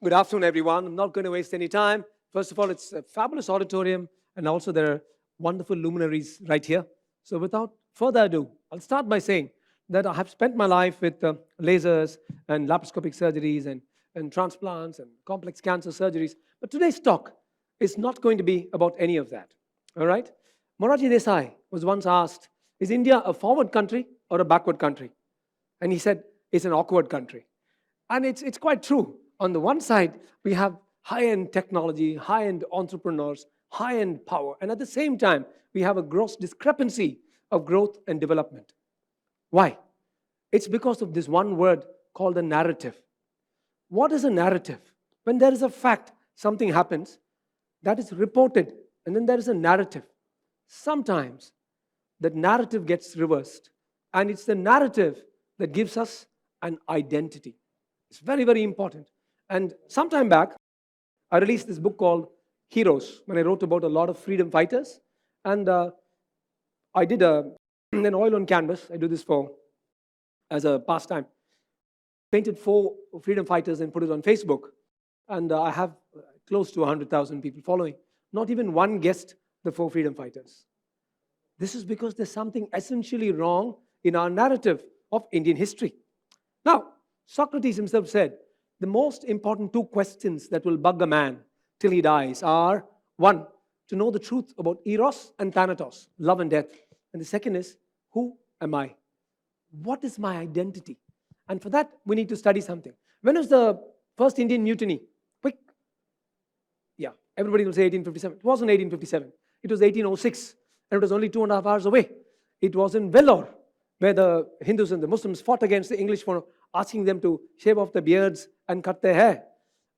Good afternoon, everyone. I'm not going to waste any time. First of all, it's a fabulous auditorium, and also there are wonderful luminaries right here. So, without further ado, I'll start by saying that I have spent my life with lasers and laparoscopic surgeries and transplants and complex cancer surgeries. But today's talk is not going to be about any of that. All right? Moraji Desai was once asked, is India a forward country or a backward country? And he said, it's an awkward country. And it's quite true. On the one side, we have high-end technology, high-end entrepreneurs, high-end power. And at the same time, we have a gross discrepancy of growth and development. Why? It's because of this one word called a narrative. What is a narrative? When there is a fact, something happens, that is reported, and then there is a narrative. Sometimes that narrative gets reversed, and it's the narrative that gives us an identity. It's very, very important. And sometime back, I released this book called Heroes, when I wrote about a lot of freedom fighters. And I did an oil on canvas. I do this as a pastime. Painted 4 freedom fighters and put it on Facebook. And I have close to 100,000 people following. Not even one guessed the 4 freedom fighters. This is because there's something essentially wrong in our narrative of Indian history. Now, Socrates himself said, the most important 2 questions that will bug a man till he dies are, 1, to know the truth about Eros and Thanatos, love and death. And the second is, who am I? What is my identity? And for that, we need to study something. When was the first Indian mutiny? Quick. Yeah, everybody will say 1857. It wasn't 1857. It was 1806. And it was only 2.5 hours away. It was in Vellore, where the Hindus and the Muslims fought against the English for asking them to shave off their beards and cut their hair.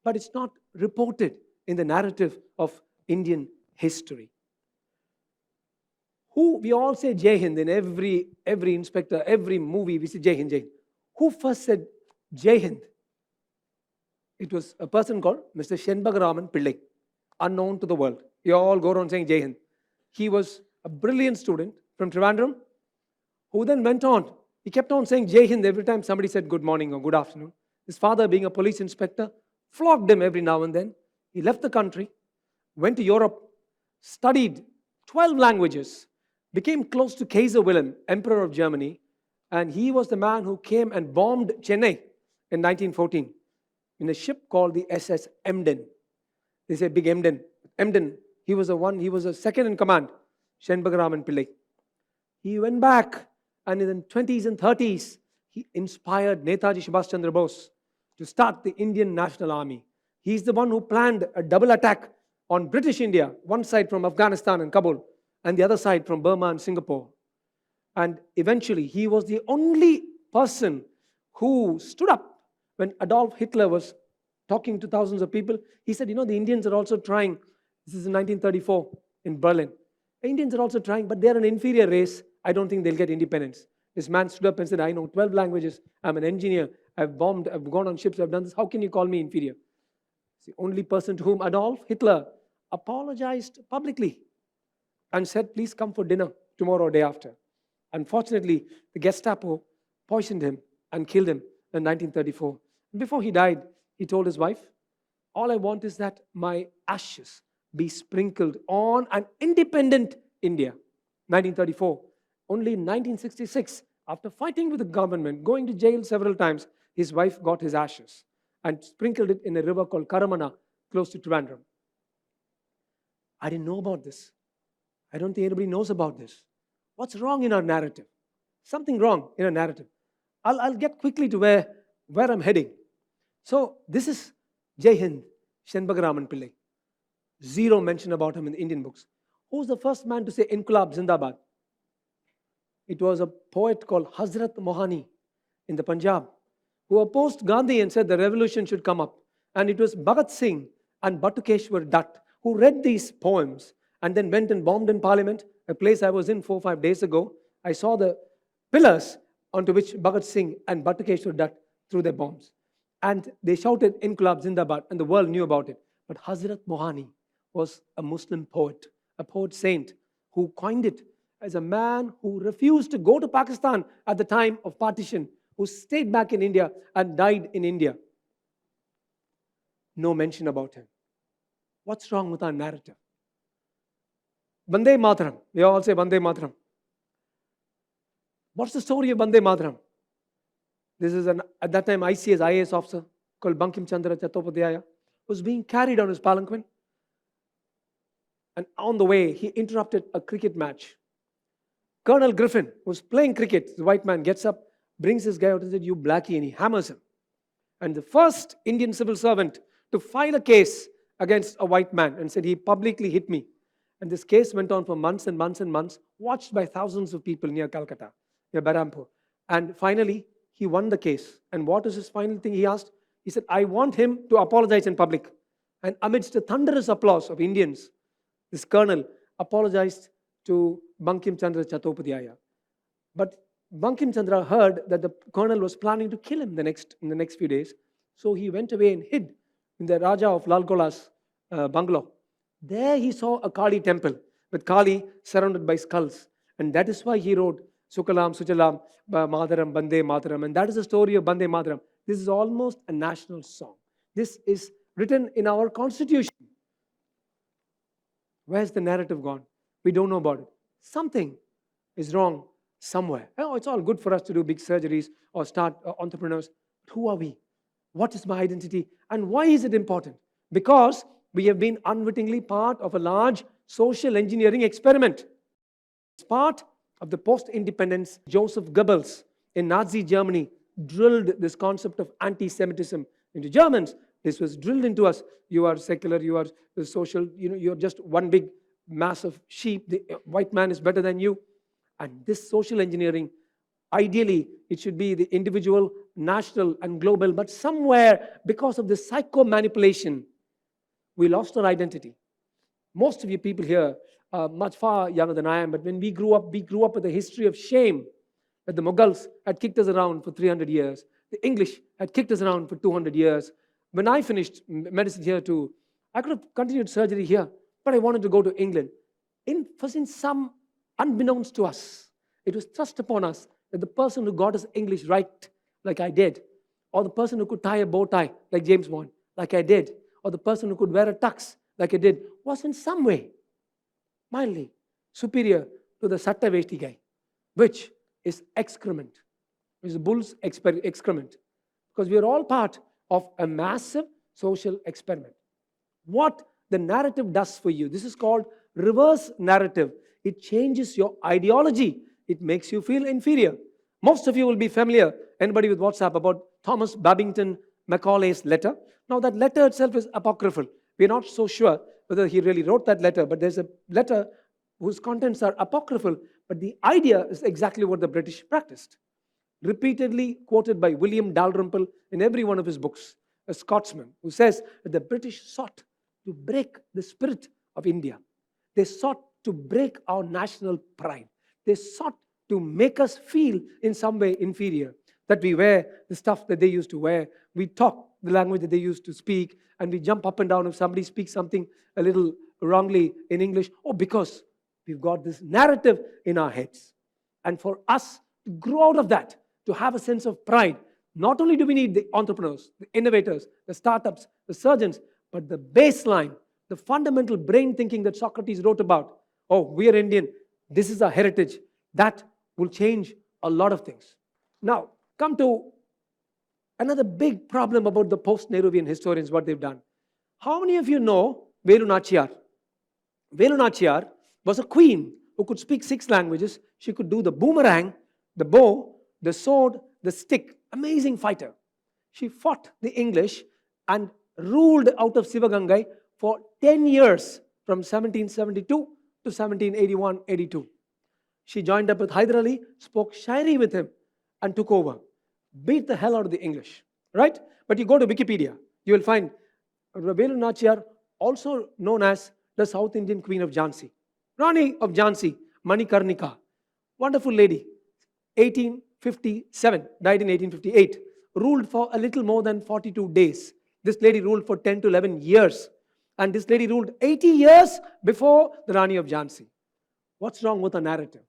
But it's not reported in the narrative of Indian history. We all say Jai Hind in every inspector, every movie, we say Jai Hind, Jai Hind. Who first said Jai Hind? It was a person called Mr. Shenbagaraman Pillai, unknown to the world. You all go around saying Jai Hind. He was a brilliant student from Trivandrum, who then went on. He kept on saying Jai Hind every time somebody said good morning or good afternoon. His father, being a police inspector, flogged him every now and then. He left the country, went to Europe, studied 12 languages, became close to Kaiser Wilhelm, Emperor of Germany, and he was the man who came and bombed Chennai in 1914 in a ship called the SS Emden. They say Big Emden. Emden, he was a second in command, Shenbagaraman Pillai. He went back, and in the 20s and 30s, he inspired Netaji Subhash Chandra Bose to start the Indian National Army. He's the one who planned a double attack on British India, one side from Afghanistan and Kabul, and the other side from Burma and Singapore. And eventually, he was the only person who stood up when Adolf Hitler was talking to thousands of people. He said, the Indians are also trying. This is in 1934 in Berlin. The Indians are also trying, but they're an inferior race. I don't think they'll get independence. This man stood up and said, I know 12 languages. I'm an engineer. I've bombed. I've gone on ships. I've done this. How can you call me inferior? It's the only person to whom Adolf Hitler apologized publicly and said, please come for dinner tomorrow or day after. Unfortunately, the Gestapo poisoned him and killed him in 1934. And before he died, he told his wife, all I want is that my ashes be sprinkled on an independent India. 1934. Only in 1966, after fighting with the government, going to jail several times, his wife got his ashes and sprinkled it in a river called Karamana, close to Trivandrum. I didn't know about this. I don't think anybody knows about this. What's wrong in our narrative? Something wrong in our narrative. I'll get quickly to where I'm heading. So this is Jai Hind, Shenbagaraman Pillai. Zero mention about him in the Indian books. Who's the first man to say Inqilab Zindabad? It was a poet called Hazrat Mohani in the Punjab, who opposed Gandhi and said the revolution should come up. And it was Bhagat Singh and Batukeshwar Dutt who read these poems and then went and bombed in Parliament, a place I was in 4 or 5 days ago. I saw the pillars onto which Bhagat Singh and Batukeshwar Dutt threw their bombs. And they shouted Inqilab Zindabad, and the world knew about it. But Hazrat Mohani was a Muslim poet, a poet saint, who coined it as a man who refused to go to Pakistan at the time of partition, who stayed back in India and died in India. no mention about him. What's wrong with our narrative? Vande Mataram. We all say Vande Mataram. What's the story of Vande Mataram? This is at that time ICS, IAS officer called Bankim Chandra Chattopadhyaya was being carried on his palanquin. And on the way, he interrupted a cricket match. Colonel Griffin was playing cricket. The white man gets up, brings this guy out and said, "You blackie," and he hammers him. And the first Indian civil servant to file a case against a white man and said, "He publicly hit me." And this case went on for months and months and months, watched by thousands of people near Calcutta, near Berhampur. And finally, he won the case. And what is his final thing he asked? He said, "I want him to apologize in public." And amidst the thunderous applause of Indians, this colonel apologized to Bankim Chandra Chattopadhyaya. But Bankim Chandra heard that the colonel was planning to kill him in the next few days. So he went away and hid in the Raja of Lalgola's bungalow. There he saw a Kali temple with Kali surrounded by skulls. And that is why he wrote Sukalam, Suchalam, Madaram, Bande Mataram. And that is the story of Bande Mataram. This is almost a national song. This is written in our constitution. Where's the narrative gone? We don't know about it. Something is wrong somewhere. Oh, it's all good for us to do big surgeries or start entrepreneurs. But who are we? What is my identity? And why is it important? Because we have been unwittingly part of a large social engineering experiment. It's part of the post-independence. Joseph Goebbels in Nazi Germany drilled this concept of anti-Semitism into Germans. This was drilled into us. You are secular, you are social, you're just one big mass of sheep. The white man is better than you. And this social engineering, ideally, it should be the individual, national, and global. But somewhere, because of this psycho-manipulation, we lost our identity. Most of you people here are much far younger than I am, but when we grew up with a history of shame that the Mughals had kicked us around for 300 years. The English had kicked us around for 200 years. When I finished medicine here too, I could have continued surgery here, but I wanted to go to England. In some unbeknownst to us, it was thrust upon us that the person who got his English right, like I did, or the person who could tie a bow tie, like James Bond, like I did, or the person who could wear a tux, like I did, was in some way mildly superior to the Satta Veshti guy, which is excrement, which is a bull's excrement, because we are all part of a massive social experiment. What the narrative does for you, this is called reverse narrative. It changes your ideology. It makes you feel inferior. Most of you will be familiar, anybody with WhatsApp, about Thomas Babington Macaulay's letter. Now that letter itself is apocryphal. We're not so sure whether he really wrote that letter, but there's a letter whose contents are apocryphal, but the idea is exactly what the British practiced. Repeatedly quoted by William Dalrymple in every one of his books, a Scotsman who says that the British sought to break the spirit of India. They sought to break our national pride. They sought to make us feel in some way inferior, that we wear the stuff that they used to wear, we talk the language that they used to speak, and we jump up and down if somebody speaks something a little wrongly in English, because we've got this narrative in our heads. And for us to grow out of that, to have a sense of pride, not only do we need the entrepreneurs, the innovators, the startups, the surgeons, but the baseline, the fundamental brain thinking that Socrates wrote about. Oh, we are Indian. This is our heritage. That will change a lot of things. Now, come to another big problem about the post-Nehruvian historians, what they've done. How many of you know Velu Nachiyar? Velu Nachiyar was a queen who could speak 6 languages. She could do the boomerang, the bow, the sword, the stick. Amazing fighter. She fought the English and ruled out of Sivagangai for 10 years from 1772 to 1781-82. She joined up with Hyder Ali, spoke Shairi with him and took over. Beat the hell out of the English, right? But you go to Wikipedia, you will find Velu Nachiyar, also known as the South Indian Queen of Jhansi. Rani of Jhansi, Manikarnika. Wonderful lady. 1857, died in 1858. Ruled for a little more than 42 days. This lady ruled for 10 to 11 years. And this lady ruled 80 years before the Rani of Jhansi. What's wrong with the narrative?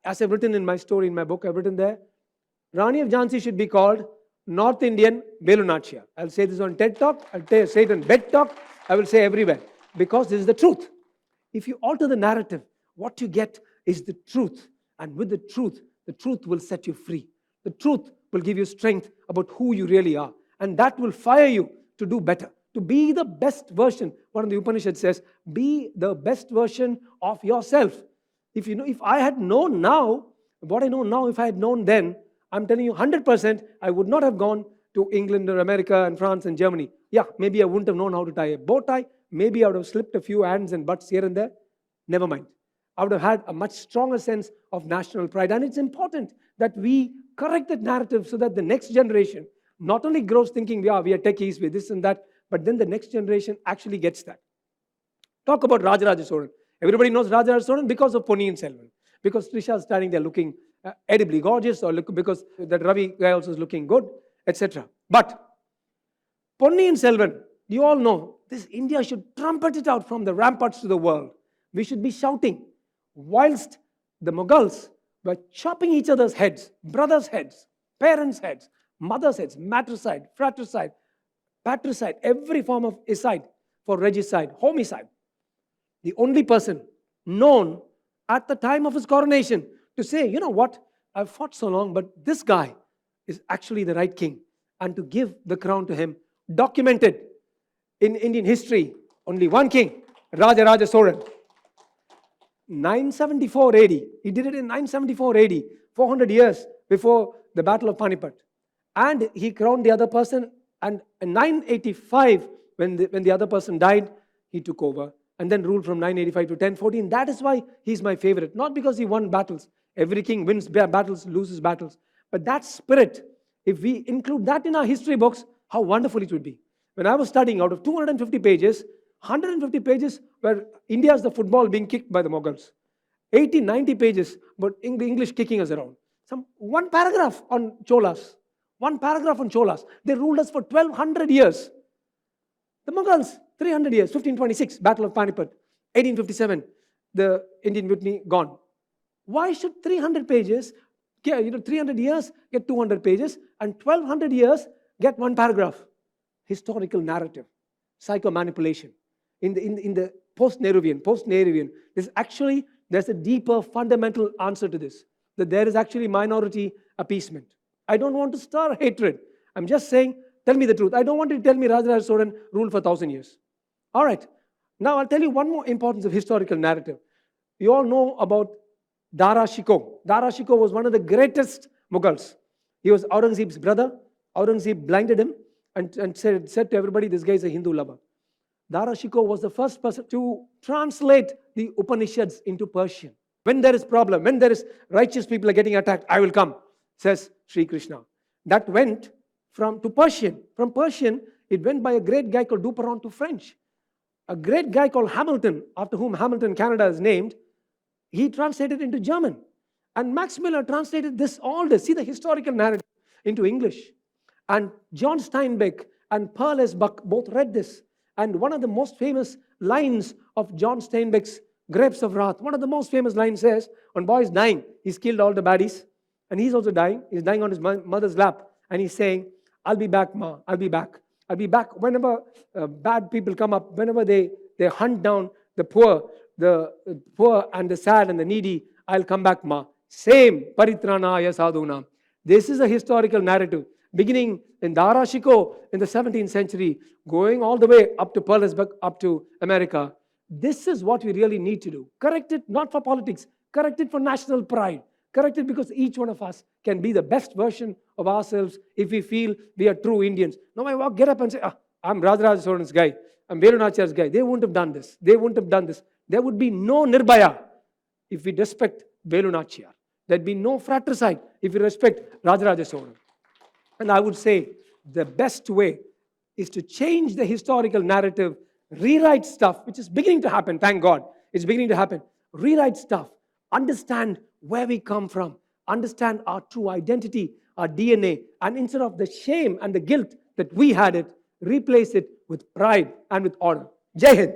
As I've written in my story, in my book, I've written there, Rani of Jhansi should be called North Indian Velu Nachiyar. I'll say this on TED Talk, I'll say it on Bed Talk, I will say everywhere. Because this is the truth. If you alter the narrative, what you get is the truth. And with the truth will set you free. The truth will give you strength about who you really are. And that will fire you to do better, to be the best version. One of the Upanishads says, be the best version of yourself. If I had known now, what I know now, if I had known then, I'm telling you 100%, I would not have gone to England or America and France and Germany. Yeah, maybe I wouldn't have known how to tie a bow tie. Maybe I would have slipped a few hands and butts here and there. Never mind. I would have had a much stronger sense of national pride. And it's important that we correct that narrative so that the next generation not only grows thinking, we are techies, we're this and that, but then the next generation actually gets that. Talk about Rajaraja Cholan. Everybody knows Rajaraja Cholan because of Ponniyin Selvan. Because Trisha is standing there looking edibly gorgeous, or because that Ravi guy also is looking good, etc. But Ponniyin Selvan, you all know, this India should trumpet it out from the ramparts to the world. We should be shouting, whilst the Mughals were chopping each other's heads, brothers' heads, parents' heads, mothers' heads, matricide, fratricide, patricide, every form of icide, for regicide, homicide. The only person known at the time of his coronation to say, you know what, I've fought so long, but this guy is actually the right king. And to give the crown to him, documented in Indian history, only one king, Rajaraja Cholan. 974 AD. He did it in 974 AD, 400 years before the Battle of Panipat. And he crowned the other person, and in 985, when the other person died, he took over and then ruled from 985 to 1014. That is why he's my favorite. Not because he won battles. Every king wins battles, loses battles. But that spirit, if we include that in our history books, how wonderful it would be. When I was studying, out of 250 pages, 150 pages where India is the football being kicked by the Mughals. 80, 90 pages, but English kicking us around. One paragraph on Cholas. One paragraph on Cholas. They ruled us for 1200 years. The Mughals, 300 years, 1526, Battle of Panipat. 1857, the Indian Mutiny gone. Why should 300 pages, 300 years get 200 pages, and 1200 years get one paragraph? Historical narrative, psychomanipulation. In the post-Nehruvian, there's a deeper fundamental answer to this, that there is actually minority appeasement. I don't want to stir hatred. I'm just saying, tell me the truth. I don't want you to tell me Rajaraja Cholan ruled for 1,000 years. All right. Now I'll tell you one more importance of historical narrative. You all know about Dara Shikoh. Dara Shikoh was one of the greatest Mughals. He was Aurangzeb's brother. Aurangzeb blinded him and said to everybody, this guy is a Hindu lover. Dara Shikoh was the first person to translate the Upanishads into Persian. When there is problem, when there is righteous people are getting attacked, I will come, says Sri Krishna. That went to Persian. From Persian, it went by a great guy called Duperron to French. A great guy called Hamilton, after whom Hamilton, Canada is named, he translated into German. And Max Miller translated see the historical narrative into English. And John Steinbeck and Pearl S. Buck both read this. And one of the most famous lines of John Steinbeck's Grapes of Wrath, one of the most famous lines says, when boy is dying, he's killed all the baddies, and he's also dying. He's dying on his mother's lap. And he's saying, I'll be back, Ma, I'll be back. I'll be back whenever bad people come up, whenever they hunt down the poor and the sad and the needy, I'll come back, Ma. Same, Paritranaya Sadhunam. This is a historical narrative, beginning in Dara Shikoh in the 17th century, going all the way up to Pearlsburg, up to America. This is what we really need to do. Correct it, not for politics. Correct it for national pride. Correct it because each one of us can be the best version of ourselves if we feel we are true Indians. Now I get up and say, I'm Rajaraja Cholan's guy. I'm Velu Nachiyar's guy. They wouldn't have done this. They wouldn't have done this. There would be no Nirbhaya if we respect Velu Nachiyar. There'd be no fratricide if we respect Rajaraja Cholan. And I would say the best way is to change the historical narrative, rewrite stuff, which is beginning to happen, thank God. It's beginning to happen. Rewrite stuff. Understand where we come from. Understand our true identity, our DNA. And instead of the shame and the guilt that we had it, replace it with pride and with honor. Jai Hind.